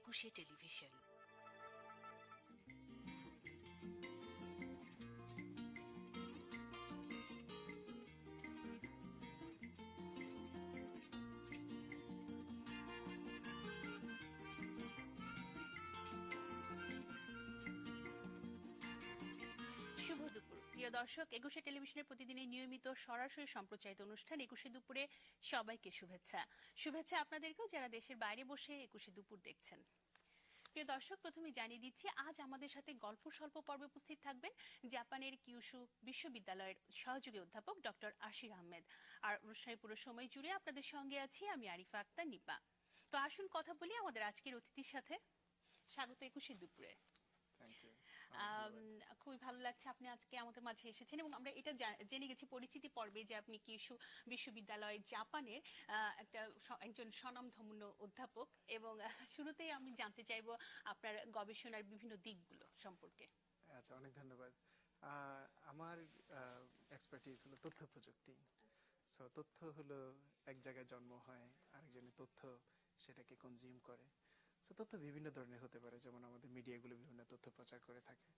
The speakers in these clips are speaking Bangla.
একুশে টেলিভিশন। শুভ দুপুর প্রিয় দর্শক, একুশে টেলিভিশনের প্রতিদিনের নিয়মিত সরাসরি সম্প্রচারিত অনুষ্ঠান একুশে দুপুরে সবাইকে শুভেচ্ছা। শুভেচ্ছা আপনাদেরকেও যারা দেশের বাইরে বসে একুশে দুপুর দেখছেন। প্রিয় দর্শক, প্রথমে জানিয়ে দিচ্ছি আজ আমাদের সাথে গল্প স্বল্প পর্বে উপস্থিত থাকবেন জাপানের কিউশু বিশ্ববিদ্যালয়ের সহযোগী অধ্যাপক ডক্টর আশির আহমেদ। আর অনুষ্ঠানের পুরো সময় জুড়ে আপনাদের সঙ্গে আছি আমি আরিফা আক্তার নিপা। তো আসুন কথা বলি আমাদের আজকের অতিথির সাথে। স্বাগত একুশে দুপুরে। খুবই ভালো লাগছে আপনি আজকে আমাদের মাঝে এসেছেন এবং আমরা এটা জেনে গেছি পরিচিতি পর্বে যে আপনি কিউশু বিশ্ববিদ্যালয় জাপানের একজন স্বনামধন্য অধ্যাপক এবং শুরুতেই আমি জানতে চাইবো আপনার গবেষণার বিভিন্ন দিকগুলো সম্পর্কে। আচ্ছা, অনেক ধন্যবাদ। আমার এক্সপার্টিজ হলো তথ্য প্রযুক্তি। সো তথ্য হলো এক জায়গায় জন্ম হয়, আরেকজনের তথ্য সেটাকে কনজিউম করে। সো তথ্য বিভিন্ন ধরনের হতে পারে, যেমন আমাদের মিডিয়াগুলো বিভিন্ন তথ্য প্রচার করে থাকে।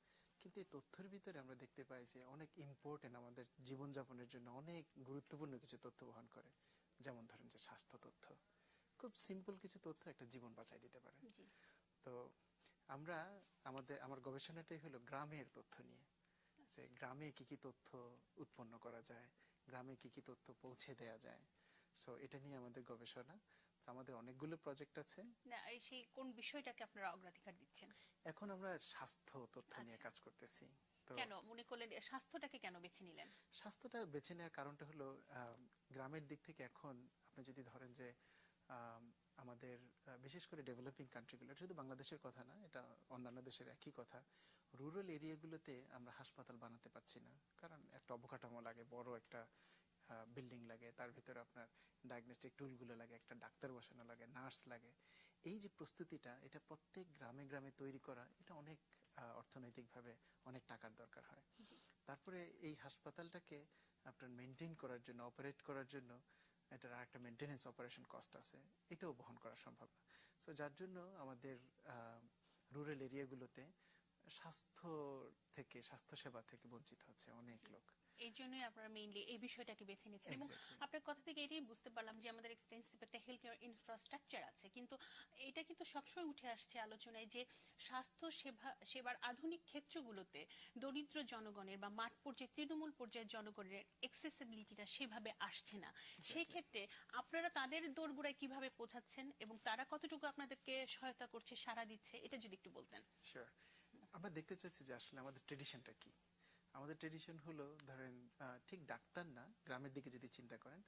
কিন্তু এই তথ্যের ভিতরে আমরা দেখতে পাই যে অনেক ইম্পর্টেন্ট, আমাদের জীবনযাপনের জন্য অনেক গুরুত্বপূর্ণ কিছু তথ্য বহন করে। যেমন ধরেন যে স্বাস্থ্য তথ্য, খুব সিম্পল কিছু তথ্য একটা জীবন বাঁচাই দিতে পারে। তো আমার গবেষণাটাই হলো গ্রামের তথ্য নিয়ে, যে গ্রামে কি কি তথ্য উৎপন্ন করা যায়, গ্রামে কি কি তথ্য পৌঁছে দেয়া যায়। সো এটা নিয়ে আমাদের গবেষণা। আমাদের অনেকগুলো প্রজেক্ট আছে। না, সেই কোন বিষয়টাকে আপনারা অগ্রাধিকার দিচ্ছেন? এখন আমরা স্বাস্থ্য তথ্য নিয়ে কাজ করতেছি। তো কেন মনে করলেন স্বাস্থ্যটাকে কেন বেছে নিলেন? স্বাস্থ্যটা বেছে নেওয়ার কারণটা হলো গ্রামের দিক থেকে এখন আপনি যদি ধরেন যে আমাদের বিশেষ করে ডেভেলপিং কান্ট্রিগুলো, শুধু বাংলাদেশের কথা না, এটা অন্যান্য দেশের একই কথা, রুরাল এরিয়াগুলোতে আমরা হাসপাতাল বানাতে পারছি না। কারণ একটা অবকাঠামো লাগে, বড় একটা বিল্ডিং লাগে, তার ভিতরে আপনার ডায়াগনস্টিক টুলগুলো লাগে, একটা ডাক্তার বসানো লাগে, নার্স লাগে। এই যে প্রস্তুতিটা, এটা প্রত্যেক গ্রামে গ্রামে তৈরি করা, এটা অনেক অর্থনৈতিকভাবে অনেক টাকার দরকার হয়। তারপরে এই হাসপাতালটাকে আপনার মেনটেন করার জন্য, অপারেট করার জন্য এটার আরেকটা মেনটেনেন্স অপারেশন কস্ট আছে, এটাও বহন করা সম্ভব না। সো যার জন্য আমাদের রুরাল এরিয়াগুলোতে স্বাস্থ্য সেবা থেকে বঞ্চিত হচ্ছে অনেক লোক। এই জন্যই আপনারা মেইনলি এই বিষয়টাকে বেছে নিয়েছেন এবং আপনার কথা থেকে এটাই বুঝতে পারলাম যে আমাদের এক্সটেন্সিভ একটা হেলথ কেয়ার ইনফ্রাস্ট্রাকচার আছে, কিন্তু এটা কিন্তু সবসময় উঠে আসছে আলোচনায় যে স্বাস্থ্য সেবার আধুনিক ক্ষেত্রগুলোতে দরিদ্র জনগণের বা মাঠ পর্যায়ে তৃণমূল পর্যায়ের জনগণের অ্যাক্সেসিবিলিটিটা সেভাবে আসছে না। সেই ক্ষেত্রে আপনারা তাদের দোরগোড়ায় কিভাবে পৌঁছাচ্ছেন এবং তারা কতটুকু আপনাদেরকে সহায়তা করছে, সাড়া দিচ্ছে, এটা যদি একটু বলতেন। শিওর। আমরা দেখতে চাচ্ছি যে আসলে আমাদের ট্রেডিশনটা কি। আমাদের ট্রেডিশন হলো ধরেন ঠিক ডাক্তার না, গ্রামের দিকে যদি চিন্তা করেন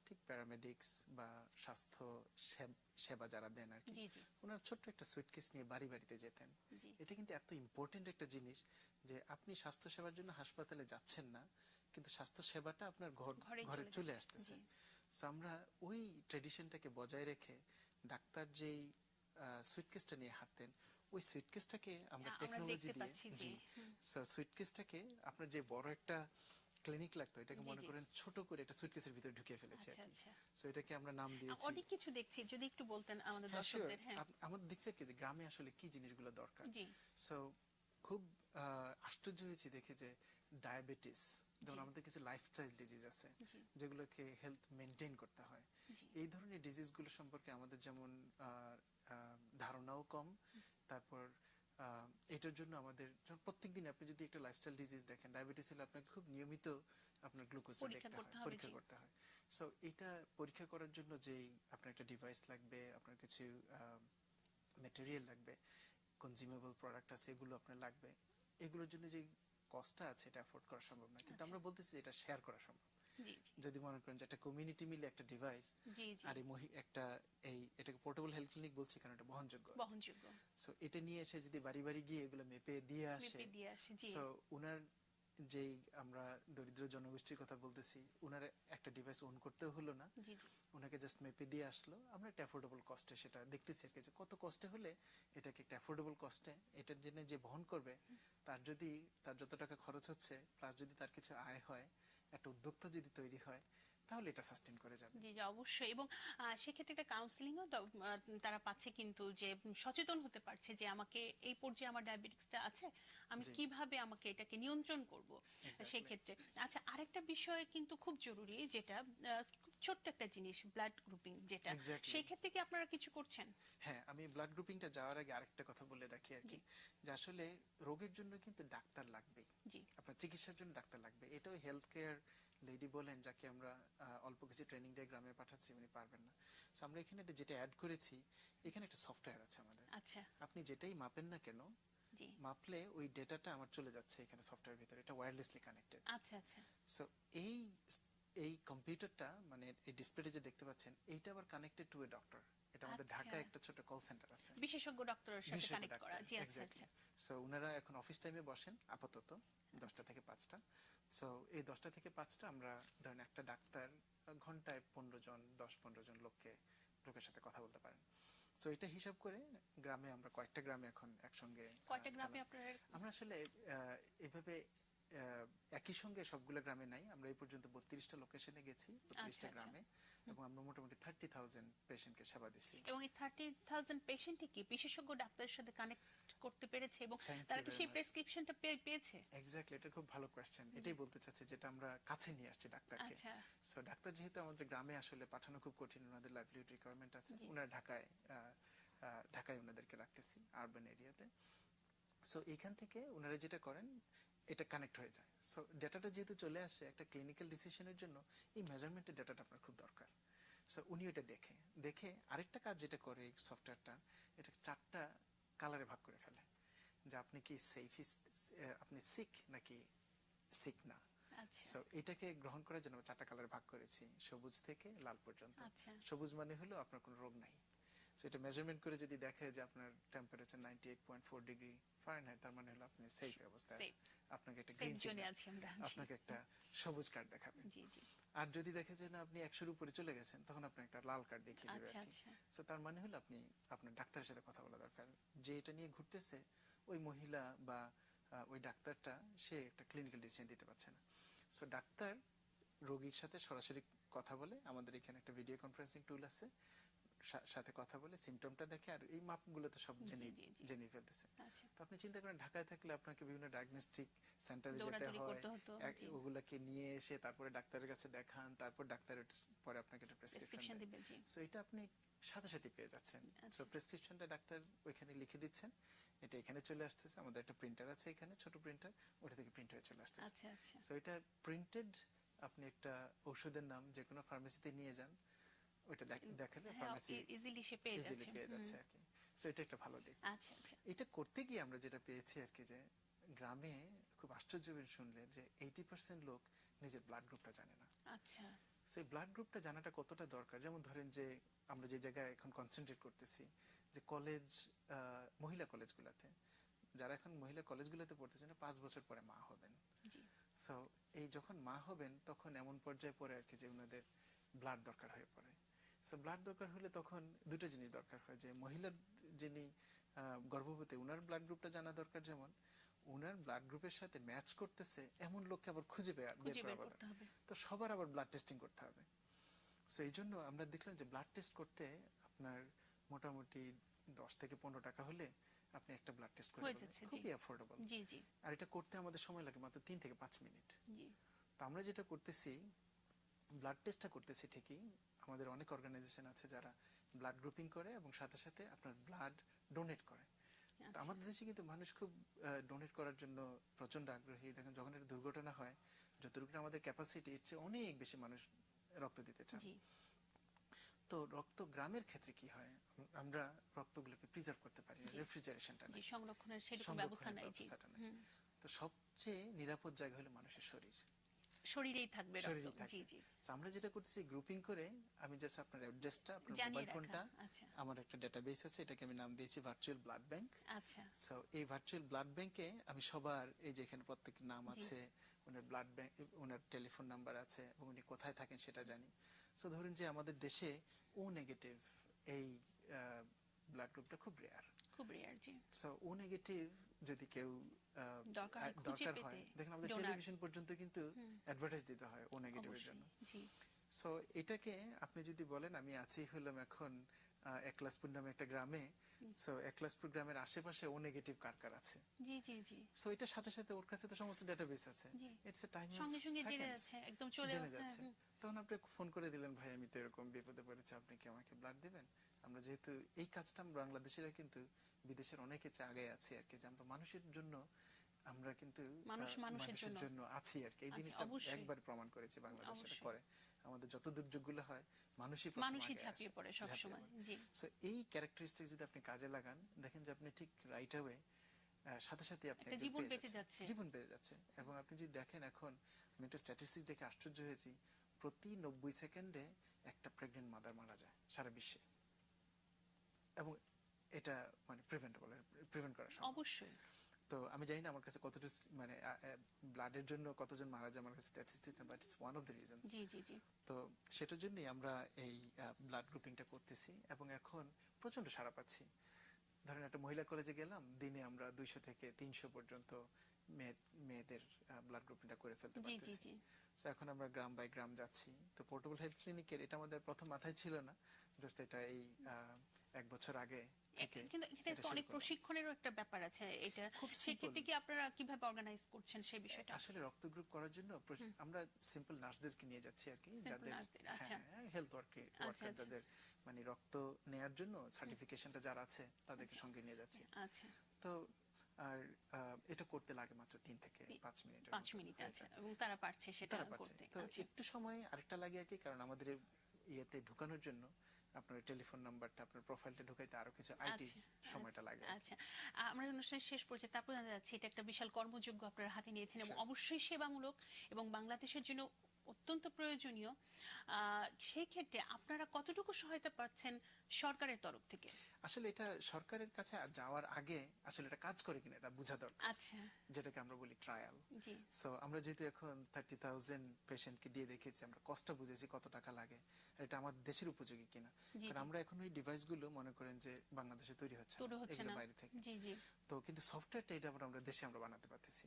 ঠিক প্যারামেডিক্স বা স্বাস্থ্য সেবা যারা দেন আর কি, ওনারা ছোট্ট একটা সুইটকেস নিয়ে বাড়ি বাড়িতে যেতেন। এটা কিন্তু এত ইম্পর্টেন্ট একটা জিনিস যে আপনি স্বাস্থ্য সেবার জন্য হাসপাতালে যাচ্ছেন না, কিন্তু স্বাস্থ্য সেবাটা আপনার ঘরে চলে আসতেছে। সো আমরা ওই ট্রেডিশনটাকে বজায় রেখে ডাক্তার যেই সুইটকেসটা নিয়ে হাঁটতেন, ওই সুইটকেসটাকে আমরা টেকনোলজি দিয়ে সুইটকেসটাকে আপনার যে বড় একটা ক্লিনিক লাগতো, এটাকে মনে করেন ছোট করে একটা সুইটকেসের ভিতরে ঢুকিয়ে ফেলেছে আর কি। সো এটাকে আমরা নাম দিয়েছি, অনেক কিছু দেখছি, যদি একটু বলতেন আমাদের দর্শকদের। আমাদের দেখছি কি যে গ্রামে আসলে কি জিনিসগুলো দরকার। সো খুব আশ্চর্য হয়েছি দেখে যে ডায়াবেটিস, যেমন আমাদের কিছু লাইফস্টাইল ডিজিজ আছে যেগুলোকে হেলথ মেনটেন করতে হয়, এই ধরনের ডিজিজগুলো সম্পর্কে আমাদের যেমন ধারণাও কম। তারপর এটার জন্য আমাদের প্রত্যেকদিন আপনি যদি একটা লাইফস্টাইল ডিজিজ দেখেন, ডায়াবেটিস হলে আপনাকে খুব নিয়মিত আপনার গ্লুকোজটা দেখতে হয়, পরীক্ষা করতে হয়। সো এটা পরীক্ষা করার জন্য যেই আপনার একটা ডিভাইস লাগবে, আপনার কিছু ম্যাটেরিয়াল লাগবে, কনজিউমেবল প্রোডাক্ট আছে, এগুলো আপনার লাগবে। এগুলোর জন্য যে কস্টটা আছে এটা অ্যাফোর্ড করা সম্ভব না, কিন্তু আমরা বলতেছি এটা শেয়ার করা সম্ভব। যদি মনে করেন যে একটা কমিউনিটি মিলে একটা ডিভাইস আর এটাকে পোর্টেবল হেলথ ক্লিনিক বলছি কারণ এটা বহনযোগ্য। সো এটা নিয়ে এসে যদি বাড়ি বাড়ি গিয়ে এগুলো মেপে দিয়ে আসে, সো উনার যেই আমরা দরিদ্র জনগোষ্ঠীর কথা বলতেছি, উনার একটা ডিভাইস ওন করতেও হলো না, ওনাকে জাস্ট মেপে দিয়ে আসলো। আমরা একটা অ্যাফোর্ডেবল কস্টে সেটা দেখতেছি আর কি, যে কত কস্টে হলে এটাকে একটা অ্যাফোর্ডেবল কস্টে এটার জন্য যে বহন করবে, তার যত টাকা খরচ হচ্ছে প্লাস যদি তার কিছু আয় হয়, একটা উদ্যোক্তা যদি তৈরি হয়, তাহলে এটা সাস্টেইন করে যাবে। জি জি অবশ্যই। এবং সেক্ষেত্রে একটা কাউন্সিলিংও তারা পাচ্ছে, কিন্তু যে সচেতন হতে পারছে যে আমাকে এই পর্যায়ে আমার ডায়াবেটিসটা আছে, আমি কিভাবে আমাকে এটাকে নিয়ন্ত্রণ করব সেক্ষেত্রে। আচ্ছা, আরেকটা বিষয় কিন্তু খুব জরুরি, যেটা খুব ছোট্ট একটা জিনিস, ব্লাড গ্রুপিং, যেটা সেই ক্ষেত্রে কি আপনারা কিছু করছেন? হ্যাঁ, আমি ব্লাড গ্রুপিংটা যাওয়ার আগে আরেকটা কথা বলে রাখি আর কি, যে আসলে রোগের জন্য কিন্তু ডাক্তার লাগবেই, আপনার চিকিৎসার জন্য ডাক্তার লাগবে। এটাও হেলথ কেয়ার লেডি বলেন, যাকে আমরা অল্প কিছু ট্রেনিং দিয়ে গ্রামে পাঠাচ্ছি, উনি পারবেন না। সো আমরা এখানে যেটা অ্যাড করেছি, এখানে একটা সফটওয়্যার আছে আমাদের। আচ্ছা, আপনি যেটাই মাপেন না কেন, মাপলে ওই ডেটাটা আমার চলে যাচ্ছে এখানে সফটওয়্যার ভিতরে, এটা ওয়্যারলেসলি কানেক্টেড। আচ্ছা আচ্ছা। সো এই এই কম্পিউটারটা, মানে এই ডিসপ্লেতে যে দেখতে পাচ্ছেন, এইটা আবার কানেক্টেড টু এ ডক্টর। এটা আমাদের ঢাকায় একটা ছোট কল সেন্টার আছে, বিশেষজ্ঞ ডক্টরের সাথে কানেক্ট করা। জি আচ্ছা আচ্ছা। সো উনারা এখন অফিস টাইমে বসেন আপাতত 10টা থেকে 5টা। সো এই 10টা থেকে 5টা আমরা ধরেন একটা ডাক্তার ঘন্টায় 15 জন 10-15 জন লোকের সাথে কথা বলতে পারেন। সো এটা হিসাব করে গ্রামে আমরা কয়েকটা গ্রামে এখন একসঙ্গে, কয়টা গ্রামে আপনারা? আমরা আসলে এভাবে একই সঙ্গে সবগুলো গ্রামে নাই, আমরা এই পর্যন্ত 32টা লোকেশনে গেছি, 32টা গ্রামে, এবং আমরা মোটামুটি 30,000 পেশেন্টকে সেবা দিছি। এবং এই 30,000 পেশেন্টই কি বিশেষজ্ঞ ডাক্তারের সাথে কানেক্ট করতে পেরেছে, এবং তারা কি সেই প্রেসক্রিপশনটা পেয়েছে? এক্স্যাক্টলি, এটা খুব ভালো কোশ্চেন। এটাই বলতে চাচ্ছি, যেটা আমরা কাছে নিয়ে আসছি ডাক্তারকে। সো ডাক্তার যেহেতু আমাদের গ্রামে আসলে পাঠানো খুব কঠিন, ওনাদের লাইভলিহুড রিকোয়ারমেন্ট আছে, ওনারা ঢাকায় ওনাদেরকে রাখতেছি আরবান এরিয়াতে। সো এইখান থেকে ওনারা যেটা করেন, এটা কানেক্ট হয়ে যায়। সো ডেটাটা যেহেতু চলে আসে, একটা ক্লিনিক্যাল ডিসিশনের জন্য এই মেজারমেন্টের ডেটাটা আপনার খুব দরকার। সো উনি এটা দেখে আরেকটা কাজ যেটা করে এই সফটওয়্যারটা, এটা 4টা কালারে ভাগ করে ফেলে, যে আপনি কি আপনি সিক নাকি সিক না। সো এটাকে গ্রহণ করার জন্য 4টা কালারে ভাগ করেছি, সবুজ থেকে লাল পর্যন্ত। সবুজ মানে হলো আপনার কোনো রোগ নাই। সো এটা মেজারমেন্ট করে যদি দেখে যে আপনার টেম্পারেচার 98.4 ডিগ্রি ফারেনহাইট, তার মানে হলো আপনি সেফ অবস্থায় আছেন, আপনাকে একটা গ্রিন সিগন্যাল, আপনাকে একটা সবুজ কার্ড দেখাবে। আর যদি দেখে যে না আপনি 100-র উপরে চলে গেছেন, তখন আপনি একটা লাল কার্ড দেখিয়ে দেবে আর কি। সো তার মানে হলো আপনি আপনার ডাক্তারের সাথে কথা বলা দরকার, যে এটা নিয়ে ঘুরতেছে ওই মহিলা বা ওই ডাক্তারটা, সে একটা ক্লিনিক্যাল ডিসিশন দিতে পারছে না। সো ডাক্তার রোগীর সাথে সরাসরি কথা বলে, আমাদের এখানে একটা ভিডিও কনফারেন্সিং টুল আছে, সাথে কথা বলে সিমটমটা দেখে, আর এই মাপগুলো তো সব জেনে ফেলতেছে। তো আপনি চিন্তা করেন, ঢাকায় থাকলে আপনাকে বিভিন্ন ডায়াগনস্টিক সেন্টারে যেতে হয়, ওগুলোকে নিয়ে এসে তারপরে ডাক্তারের কাছে দেখান, তারপর ডাক্তারের পরে আপনাকে একটা প্রেসক্রিপশন দিবে। সো এটা আপনি সাথে সাথে পেয়ে যাচ্ছেন। সো প্রেসক্রিপশনটা ডাক্তার ওইখানে লিখে দিচ্ছেন, এটা এখানে চলে আসতেছে, আমাদের একটা প্রিন্টার আছে এখানে, ছোট প্রিন্টার, ওটা থেকে প্রিন্ট হয়ে চলে আসতেছে। সো এটা প্রিন্টেড, আপনি একটা ওষুধের নাম যে কোনো ফার্মেসিতে নিয়ে যান, ওটা দেখালে ফার্মেসি ইজিলি পেয়ে যাচ্ছে আর কি। সো এটা একটা ভালো দিক। এটা করতে গিয়ে আমরা যেটা পেয়েছি আর কি, যে গ্রামে খুব আশ্চর্য শুনলে যে 80% লোক নিজের ব্লাড গ্রুপটা জানে না। আচ্ছা, সেই ব্লাড গ্রুপটা জানাটা কতটা দরকার। যেমন ধরেন যে আমরা যে জায়গায় এখন কনসেন্ট্রেট করতেছি, যে কলেজ, মহিলা কলেজগুলোতে, যারা এখন মহিলা কলেজগুলোতে পড়তেছেন 5 বছর পরে মা হবেন। সো এই যখন মা হবেন, তখন এমন পর্যায়ে পড়ে আর কি যে ওনাদের ব্লাড দরকার হয়ে পড়ে। সো ব্লাড দরকার হলে তখন দুটো জিনিস দরকার হয়, যে মহিলার যিনি গর্ভবতী, উনার ব্লাড গ্রুপটা জানা দরকার, যেমন উনার ব্লাড গ্রুপের সাথে ম্যাচ করতেছে এমন লোককে আবার খুঁজে বের করতে হবে। তো সবার আবার ব্লাড টেস্টিং করতে হবে। সো এই জন্য আমরা দেখলাম যে ব্লাড টেস্ট করতে আপনার মোটামুটি 10 থেকে 15 টাকা হলে আপনি একটা ব্লাড টেস্ট করে ফেলবেন, খুবই অ্যাফোর্ডেবল। আর এটা করতে আমাদের সময় লাগে মাত্র 3 থেকে 5 মিনিট। তো আমরা যেটা করতেছি, ব্লাড টেস্টটা করতেছি ঠিকই, আমাদের অনেক অর্গানাইজেশন আছে যারা ব্লাড গ্রুপিং করে এবং সাথে সাথে আপনার ব্লাড ডোনেট করে। আমাদের দেশে কিন্তু মানুষ খুব ডোনেট করার জন্য প্রচন্ড আগ্রহী। দেখেন, যখন একটা দুর্ঘটনা হয়, যতটুকু আমাদের ক্যাপাসিটি, এর চেয়ে অনেক বেশি মানুষ রক্ত দিতে চান। তো রক্ত গ্রামের ক্ষেত্রে কি হয়, আমরা রক্তগুলোকে প্রিজার্ভ করতে পারি, রেফ্রিজারেশনটা নাই, সংরক্ষণের সেরকম ব্যবস্থা নাই। তো সবচেয়ে নিরাপদ জায়গা হলো মানুষের শরীর, শরীরেই থাকবে রক্ত। জি জি। আমরা যেটা করতেছি, গ্রুপিং করে, আমি জাস্ট আপনার অ্যাড্রেসটা, আপনার মোবাইল ফোনটা, আমার একটা ডেটাবেস আছে, এটাকে আমি নাম দিয়েছি ভার্চুয়াল ব্লাড ব্যাংক। আচ্ছা। সো এই ভার্চুয়াল ব্লাড ব্যাংকে আমি সবার, এই যে এখানে প্রত্যেকের নাম আছে, ওনার ব্লাড ব্যাংক, ওনার টেলিফোন নাম্বার আছে, এবং উনি কোথায় থাকেন সেটা জানি। সো ধরুন যে আমাদের দেশে ও নেগেটিভ এই ব্লাড গ্রুপটা খুব রেয়ার। সো ও নেগেটিভ যদি কেউ দরকার হয়, দেখেন আমাদের টেলিভিশন পর্যন্ত কিন্তু অ্যাডভার্টাইজ দিতে হয় ও নেগেটিভের জন্য। সো এটাকে আপনি যদি বলেন, আমি আছি হলাম এখন একলাসপুর নামে একটা গ্রামে। সো একলাসপুর গ্রামের আশেপাশে ও নেগেটিভ কার কার আছে। জি জি জি। সো এটার সাথে সাথে ওর কাছে তো সমস্ত ডেটাবেস আছে। ইটস এ টাইম অফ সঙ্গে সঙ্গে জেনে সেকেন্ডস, যাচ্ছে, একদম চলে জেনে যাচ্ছে। তখন আপনি ফোন করে দিলেন, ভাই আমি তো এরকম বিপদে পড়েছি, আপনি কি আমাকে ব্লাড দিবেন? আমরা যেহেতু এই কাজটা আমরা বাংলাদেশিরা কিন্তু বিদেশের অনেকে আগে আছি আর কি, যে আমরা মানুষের জন্য, আমরা কিন্তু মানুষের জন্য আছি আর কি। এই জিনিসটা একবার প্রমাণ করেছে বাংলাদেশিরা করে। আমাদের যত দুর্যোগগুলো হয় মানুষই প্রথম আগে ঝাঁপিয়ে পড়ে সব সময়। জি। সো এই ক্যারেক্টারিস্টিক যদি আপনি কাজে লাগান, দেখেন যে আপনি ঠিক রাইট অ্যাওয়ে সাথে সাথে আপনি জীবন বেঁচে যাচ্ছে, জীবন বেঁচে যাচ্ছে। এবং আপনি যদি দেখেন, এখন আমি একটা স্ট্যাটিস্টিক্স দেখে আশ্চর্য হয়েছি, প্রতি 90 সেকেন্ডে একটা প্রেগন্যান্ট মাদার মারা যায় সারা বিশ্বে। এবং এটা মানে প্রিভেন্ট করা সম্ভব অবশ্যই। তো আমি জানি না আমার কাছে কতটুকু মানে ব্লাডের জন্য কতজন মারা যায় আমার কাছে স্ট্যাটিস্টিক্স না, but it's one of the reasons. জি জি জি। তো সেটার জন্যই আমরা এই ব্লাড গ্রুপিংটা করতেছি এবং এখন প্রচন্ড সাড়া পাচ্ছি। ধরেন একটা মহিলা কলেজে গেলাম, দিনে আমরা 200 থেকে 300 পর্যন্ত মেয়েদের ব্লাড গ্রুপিংটা করে ফেলতে পারতেছি। সো এখন আমরা গ্রাম বাই গ্রাম যাচ্ছি। তো পোর্টেবল হেলথ ক্লিনিকের এটা আমাদের প্রথম মাথায় ছিল না, জাস্ট এটা এই 1 বছর আগে থেকে। কিন্তু এটা অনেক প্রশিক্ষণেরও একটা ব্যাপার আছে। এটা সেক্ষেত্রে কি আপনারা কিভাবে অর্গানাইজ করছেন সেই বিষয়টা? আসলে রক্ত গ্রুপ করার জন্য আমরা সিম্পল নার্সদেরকে নিয়ে যাচ্ছি আর কি, যাদের হেলথ ওয়ার্কার, যাদের মানে রক্ত নেয়ার জন্য সার্টিফিকেশনটা যারা আছে তাদেরকে সঙ্গে নিয়ে যাচ্ছি। আচ্ছা। তো আর এটা করতে লাগে মাত্র 3 থেকে 5 মিনিট। 5 মিনিট আছে এবং তারা পারছে সেটা করতে। তো একটু সময় আরেকটা লাগে আর কি, কারণ আমাদের ইয়েতে ঢোকানোর জন্য আপনার টেলিফোন নাম্বারটা, আপনার প্রোফাইলটা ঢোকাইতে আরো কিছু আইটি সময়টা লাগে। আচ্ছা, আমরা অনুষ্ঠানের শেষ পর্যায়ে তারপর জানা যাচ্ছে এটা একটা বিশাল কর্মযোগ্য আপনারা হাতে নিয়েছেন এবং অবশ্যই সেবামূলক এবং বাংলাদেশের জন্য অত্যন্ত প্রয়োজনীয়। সেই ক্ষেত্রে আপনারা কতটুকু সহায়তা পাচ্ছেন সরকারের তরফ থেকে? আসলে এটা সরকারের কাছে যাওয়ার আগে আসলে এটা কাজ করে কিনা এটা বোঝা দরকার। আচ্ছা। যেটাকে আমরা বলি ট্রায়াল। জি। সো আমরা যেহেতু এখন 30,000 পেশেন্টকে দিয়ে দেখেছি, আমরা কষ্টটা বুঝেছি কত টাকা লাগে, আর এটা আমাদের দেশের উপযোগী কিনা। কারণ আমরা এখন ওই ডিভাইসগুলো মনে করেন যে বাংলাদেশে তৈরি হচ্ছে না, বাইরে থেকে। জি জি। তো কিন্তু সফটওয়্যারটা এটা আমরা দেশে আমরা বানাতে পারতেছি।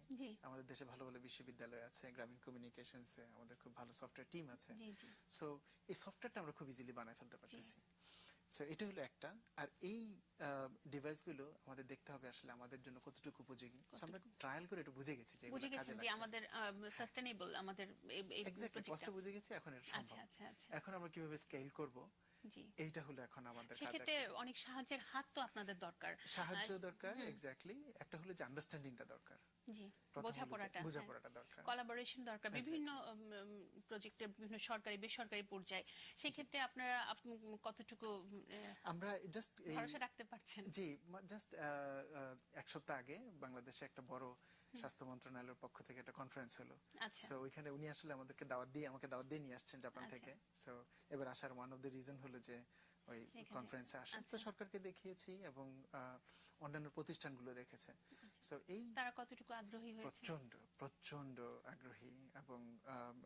আমাদের দেশে ভালো ভালো বিশ্ববিদ্যালয় আছে, গ্রামীণ কমিউনিকেশনসে আমাদের খুব ভালো সফটওয়্যার টিম আছে। সো এই সফটওয়্যারটা আমরা খুব ইজিলি বানায় ফেলতে পারতেছি। সো এটা হলো একটা। আর এই ডিভাইসগুলো আমাদের দেখতে হবে আসলে আমাদের জন্য কতটুকু উপযোগী। সো আমরা ট্রায়াল করে এটা বুঝে গেছি যে এগুলো কাজে লাগছে, আমাদের সাস্টেইনেবল, আমাদের এই এক্স্যাক্টলি কষ্ট বুঝে গেছি, এখন এটা সম্ভব। এখন আমরা কিভাবে স্কেল করব, এইটা হলো এখন আমাদের কাজ। সেক্ষেত্রে অনেক সাহায্যের হাত তো আপনাদের দরকার, সাহায্য দরকার। এক্স্যাক্টলি, একটা হলো যে আন্ডারস্ট্যান্ডিংটা দরকার, জি, বোঝাপড়াটা দরকার, কোলাবোরেশন দরকার বিভিন্ন প্রজেক্টে, বিভিন্ন সরকারি বেসরকারি পর্যায়ে। সেই ক্ষেত্রে আপনারা কতটুকু আমরা জাস্ট ভরসা রাখতে পারছেন? জি, জাস্ট 1 সপ্তাহ আগে বাংলাদেশে একটা বড় স্বাস্থ্য মন্ত্রণালয়ের পক্ষ থেকে একটা কনফারেন্স হলো। সো ওইখানে উনি আসলে আমাকে দাওয়াত দিয়ে নিয়ে আসছেন জাপান থেকে। সো এবার আসার ওয়ান অফ দ্য রিজন হলো যে ওই কনফারেন্সে আসা। তো সরকারকে দেখিয়েছি এবং অন্যান্য প্রতিষ্ঠানগুলো দেখেছে। সো এই তারা কতটুকু আগ্রহী হয়েছে? প্রচন্ড আগ্রহী এবং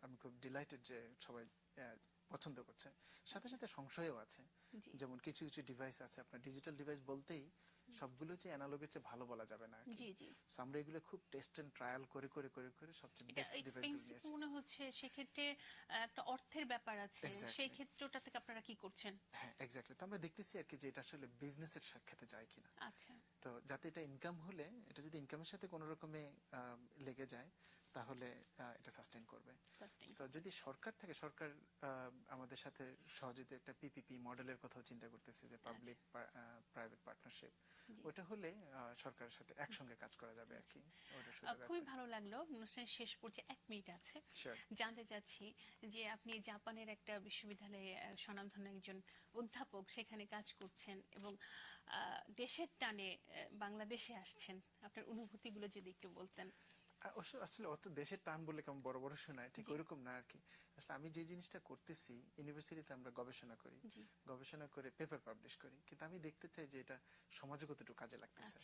আমি খুব ডিলাইটেড যে সবাই পছন্দ করছে। সাথে সাথে সংশয়ও আছে, যেমন কিছু কিছু ডিভাইস আছে, আপনার ডিজিটাল ডিভাইস বলতেই সবগুলো যে অ্যানালগের চেয়ে ভালো বলা যাবে না। জি জি। সো আমরা এগুলো খুব টেস্ট এন্ড ট্রায়াল করে করে করে করে সবচেয়ে বেস্ট ডিভাইসগুলো নিয়ে আসি। মনে হচ্ছে সেক্ষেত্রে একটা অর্থের ব্যাপার আছে, সেই ক্ষেত্রটা থেকে আপনারা কি করছেন? হ্যাঁ, এক্স্যাক্টলি। তো আমরা দেখতেছি আর কি যে এটা আসলে বিজনেসের সাথে যায় কিনা। আচ্ছা। তো যাতে এটা ইনকাম হলে, এটা যদি ইনকামের সাথে কোনো রকমে লেগে যায় তাহলে এটা সাস্টেইন করবে। সো যদি সরকার থেকে, সরকার আমাদের সাথে সহযোগিতা একটা পিপিপি মডেলের কথা চিন্তা করতেছে, যে পাবলিক প্রাইভেট পার্টনারশিপ, ওটা হলে সরকারের সাথে একসঙ্গে কাজ করা যাবে আর কি। খুবই ভালো লাগলো। অনুষ্ঠানের শেষ পর্যায়ে 1 মিনিট আছে, জানতে চাচ্ছি যে আপনি জাপানের একটা বিশ্ববিদ্যালয়ে স্বনামধন্য একজন অধ্যাপক, সেখানে কাজ করছেন এবং দেশের টানে বাংলাদেশে আসছেন, আপনার অনুভূতিগুলো যদি একটু বলতেন। আসলে অত দেশের টান বলে কেমন বড় বড় শোনায়, ঠিক ওইরকম না আর কি। আসলে আমি যে জিনিসটা করতেছি, ইউনিভার্সিটিতে আমরা গবেষণা করি, গবেষণা করে পেপার পাবলিশ করি, কিন্তু আমি দেখতে চাই যে এটা সমাজে কতটুকু কাজে লাগতেছে।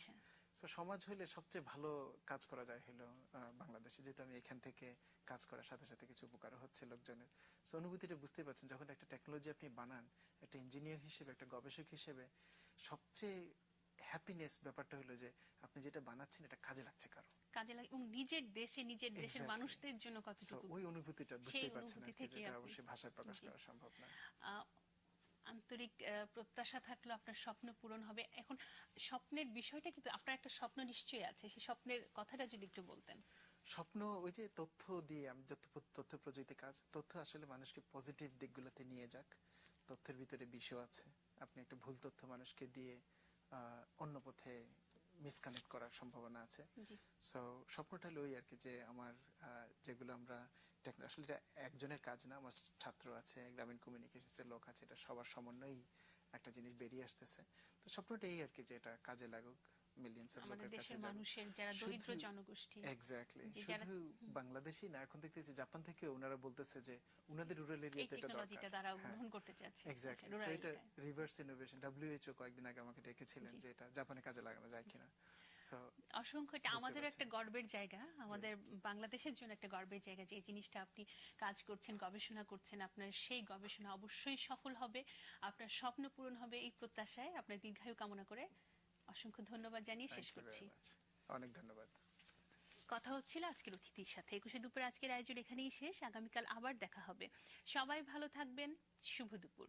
সো সমাজ হলে সবচেয়ে ভালো কাজ করা যায় হলো বাংলাদেশে, যেহেতু আমি এখান থেকে কাজ করার সাথে সাথে কিছু উপকার হচ্ছে লোকজনের। সো অনুভূতিটা বুঝতে পারছেন, যখন একটা টেকনোলজি আপনি বানান, একটা ইঞ্জিনিয়ার হিসেবে, একটা গবেষক হিসেবে সবচেয়ে হ্যাপিনেস ব্যাপারটা হলো যে আপনি যেটা বানাচ্ছেন এটা কাজে লাগছে কারো, কাজে লাগে, এবং নিজের দেশে নিজের দেশের Exactly. মানুষদের জন্য So, কতটুকু ওই অনুভূতিটা সেই বুঝতেই পারছেন অনুভূতি আর কি, থেকে যেটা আপনি অবশ্যই ভাষায় প্রকাশ জি। করা সম্ভব না। আহ, আন্তরিক প্রত্যাশা থাকলো আপনার স্বপ্ন পূরণ হবে। এখন স্বপ্নের বিষয়টা কিন্তু আপনার একটা স্বপ্ন নিশ্চয়ই আছে, সেই স্বপ্নের কথাটা যদি একটু বলতেন। স্বপ্ন ওই যে তথ্য দিয়ে, আমি যত তথ্য প্রযুক্তি কাজ, তথ্য আসলে মানুষকে পজিটিভ দিকগুলোতে নিয়ে যাক। তথ্যের ভিতরে বিষয় আছে, আপনি একটা ভুল তথ্য মানুষকে দিয়ে অন্য পথে মিসকানেক্ট করার সম্ভাবনা আছে। জি সো স্বপ্নটা হলো ওই আর কি, যে আমার যেগুলো আমরা আসলে এটা একজনের কাজ না, আমার ছাত্র আছে, গ্রামীণ কমিউনিকেশনের লোক আছে, এটা সবার সমন্বয়েই একটা জিনিস বেরিয়ে আসতেছে। তো স্বপ্নটা এই আর কি, যে এটা কাজে লাগুক, মিলিয়ন্স অফ আমাদের লোকের কাছে দেশের যাবে। মানুষের যারা দরিদ্র শুধু জনগোষ্ঠী, এক্স্যাক্টলি, যে যারা শুধু বাংলাদেশই না, এখন দেখতেছি জাপান থেকে ওনারা বলতেছে যে উনাদের রুরাল এই এরিয়াতে এটা দরকার। টেকনোলজিটা তারা হ্যাঁ, গ্রহণ করতে চাচ্ছে এক্স্যাক্টলি। তো রুরাল এটা এলাকায়। রিভার্স ইনোভেশন, ডব্লিউএইচও কয়েকদিন আগে আমাকে ডেকেছিলেন জি যে এটা জাপানে কাজে লাগানো যায় কিনা। সো অসংখ্য, এটা বুঝতে আমাদেরও পারছেন। একটা গর্বের জায়গা, আমাদের বাংলাদেশের জন্য একটা গর্বের জায়গা যে এই জিনিসটা আপনি কাজ করছেন, গবেষণা করছেন, আপনার সেই গবেষণা অবশ্যই সফল হবে, আপনার স্বপ্ন পূরণ হবে এই প্রত্যাশায় আপনার দীর্ঘায়ু কামনা করে অসংখ্য ধন্যবাদ জানিয়ে শেষ থ্যাংক ইউ করছি। ভেরি মাচ, অনেক ধন্যবাদ। কথা হচ্ছিল আজকের অতিথির সাথে। 21 দুপুরে আজকের আয়োজন এখানেই শেষ, আগামীকাল আবার দেখা হবে। সবাই ভালো থাকবেন, শুভ দুপুর।